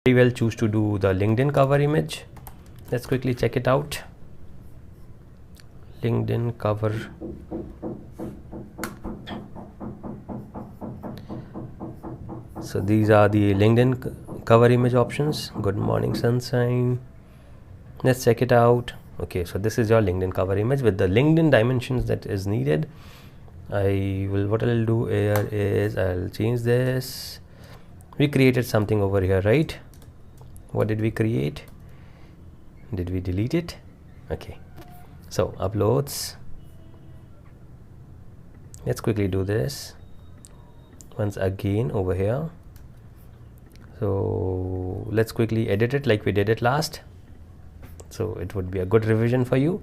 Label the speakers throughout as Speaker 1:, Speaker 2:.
Speaker 1: very well choose to do the LinkedIn cover image. Let's quickly check it out. LinkedIn cover. So these are the LinkedIn cover image options. Good morning sunshine. Let's check it out. Okay, so this is your LinkedIn cover image with the LinkedIn dimensions that is needed. What I'll do here is I'll change this. We created something over here, right? What did we create? Did we delete it? Okay, so uploads. Let's quickly do this once again over here. So let's quickly edit it like we did it last. So it would be a good revision for you.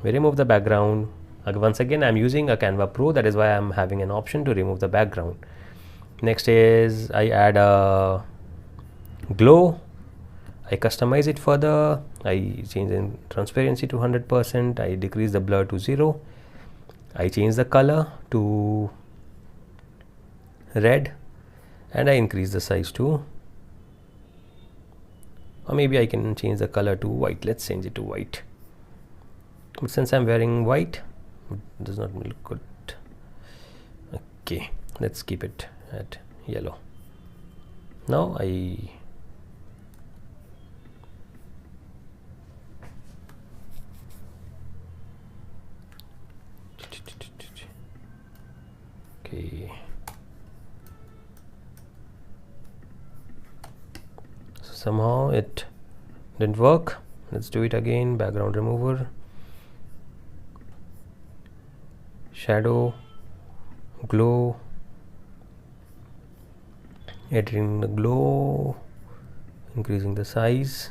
Speaker 1: We remove the background. Once again, I'm using a Canva Pro, that is why I'm having an option to remove the background. Next is I add a glow. I customize it further. I change the transparency to 100%. I decrease the blur to 0. I change the color to red and I increase the size to, or maybe I can change the color to white. Let's change it to white. But since I'm wearing white, it does not look good. Okay, let's keep it at yellow. Now okay. So somehow it didn't work. Let's do it again. Background remover, shadow, glow, editing the glow, increasing the size,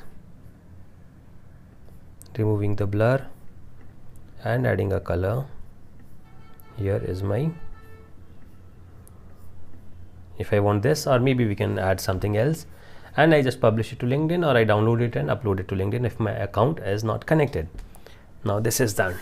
Speaker 1: removing the blur and adding a color. Here is my, if I want this, or maybe we can add something else, and I just publish it to LinkedIn, or I download it and upload it to LinkedIn if my account is not connected. Now this is done.